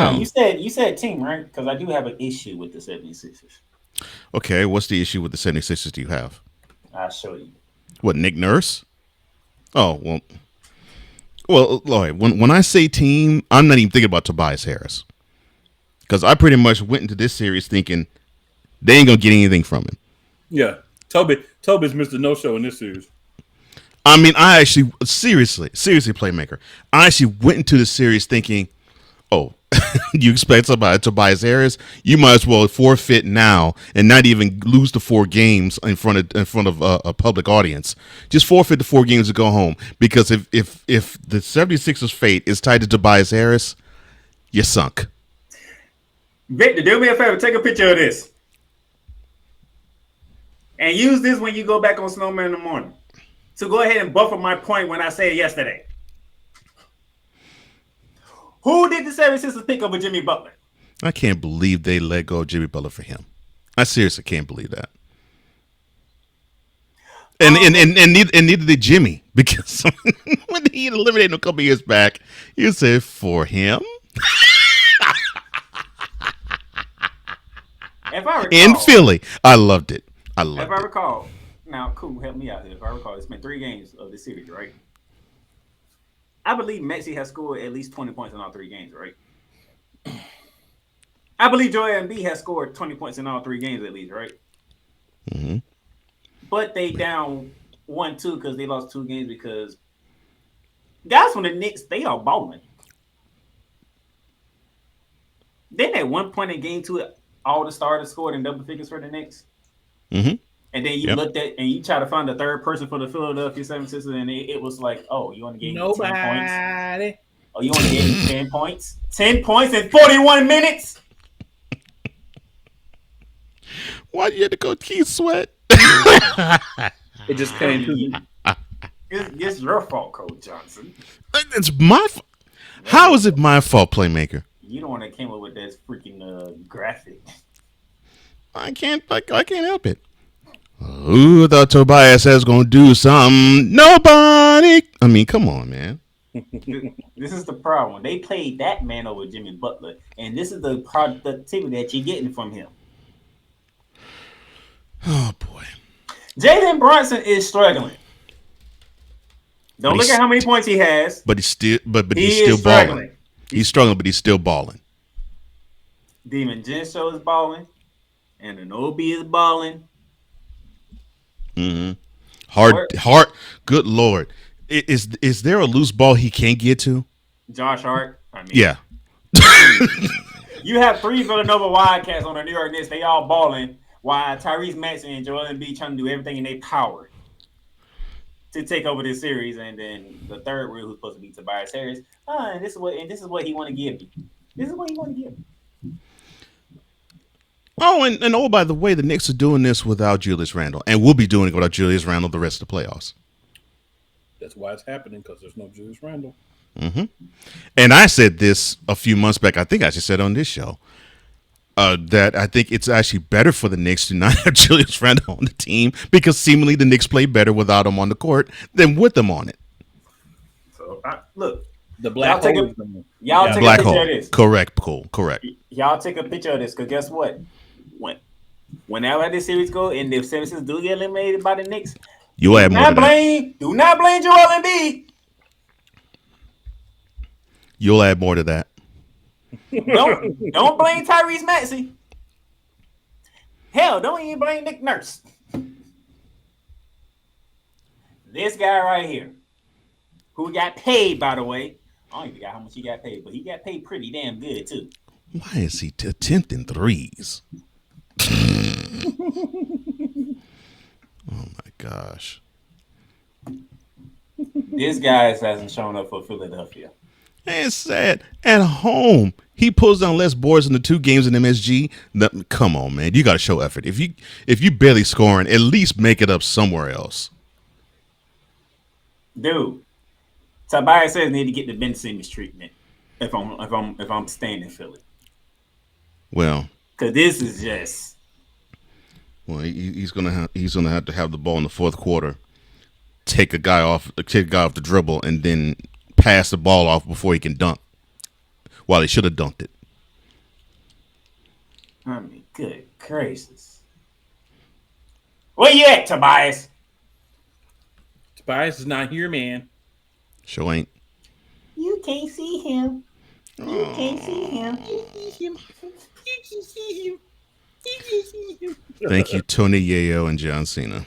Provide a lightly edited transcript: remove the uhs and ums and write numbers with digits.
Now Oh, you said team, right? Because I do have an issue with the 76ers. okay. What's the issue with the 76ers do you have? I'll show you. What, Nick Nurse? Oh, Lloyd, when I say team, I'm not even thinking about Tobias Harris. Because I pretty much went into this series thinking they ain't going to get anything from him. Yeah, Toby's missed a no show in this series. I mean, I actually, seriously, Playmaker. I actually went into the series thinking, oh, you expect somebody Tobias Harris? You might as well forfeit now and not even lose the 4 games in front of a public audience. Just forfeit the 4 games to go home. Because if the 76ers' fate is tied to Tobias Harris, you're sunk. Victor, do me a favor. Take a picture of this. And use this when you go back on Snowman in the morning. So go ahead and buffer my point when I said yesterday. Who did the 76ers pick over Jimmy Butler? I can't believe they let go of Jimmy Butler for him. I seriously can't believe that. And neither did Jimmy, because when he eliminated him a couple years back, you said for him If I recall, in Philly. I loved it. I if loved I it. recall, now cool, help me out here. If I recall, it's been 3 games of the series, right? I believe Maxey has scored at least 20 points in all 3 games, right? I believe Joel Embiid has scored 20 points in all 3 games at least, right? Hmm. But they down 1-2 because they lost 2 games because guys from the Knicks, they are balling. Then at one point in game 2, all the starters scored in double figures for the Knicks. Hmm. And then you Yep. looked at and you try to find the third person for the Philadelphia 76ers, and it was like, oh, you want to give me 10 points? Nobody. Oh, you want to give me 10 points? 10 points in 41 minutes? Why do you have to go Keith Sweat? It just came to me. It's your fault, Coach Johnson. It's my fault. How is it my fault, Playmaker? You the one that came up with that freaking graphic. I can't help it. Who thought Tobias was gonna do something? Nobody. I mean, come on, man. This is the problem. They played that man over Jimmy Butler, and this is the productivity that you're getting from him. Oh boy. Jalen Brunson is struggling. Don't But look he's at how many points he has. But he's still, but He he's is still balling. struggling. He's struggling, but he's still balling. Demon Genshaw is balling, and Anobi is balling. Hmm. Where- Hard. Good lord. Is there a loose ball he can't get to? Josh Hart. I mean, Yeah. you have 3 Villanova Wildcats on the New York Knicks. They all balling, while Tyrese Maxey and Joel Embiid trying to do everything in their power to take over this series. And then the third wheel, who's supposed to be Tobias Harris. And this is what he want to give you. This is what he want to give you. Oh, and oh, by the way, the Knicks are doing this without Julius Randle, and we'll be doing it without Julius Randle the rest of the playoffs. That's why it's happening, because there's no Julius Randle. Hmm. And I said this a few months back. I think I just said on this show that I think it's actually better for the Knicks to not have Julius Randle on the team, because seemingly the Knicks play better without him on the court than with him on it. So look, The black Y'all take hole a- is gonna- y'all Yeah. take Black a picture hole. of this. Correct. Cool. Correct. Y'all take a picture of this, because guess what? Whenever this series go, and if 76 do get eliminated by the Knicks, You'll add more to that. do not blame Joel Embiid. You'll add more to that. Don't blame Tyrese Maxey. Hell, don't even blame Nick Nurse. This guy right here, who got paid, by the way. I don't even forgot how much he got paid, but he got paid pretty damn good too. Why is he attempting threes? Oh my gosh. This guy hasn't shown up for Philadelphia. And it's sad. At home, he pulls down less boards in the 2 games in MSG. Come on, man. You got to show effort. If you barely scoring, at least make it up somewhere else. Dude, Tobias says need to get the Ben Simmons treatment if I'm staying in Philly. Well, Cause this is just he's gonna have to have the ball in the fourth quarter, take a guy off the dribble, and then pass the ball off before he can dunk. While he should have dunked it. I mean, good gracious. Where you at, Tobias? Tobias is not here, man. Show ain't. You can't see him. You can't see him. Thank you, Tony Yayo and John Cena.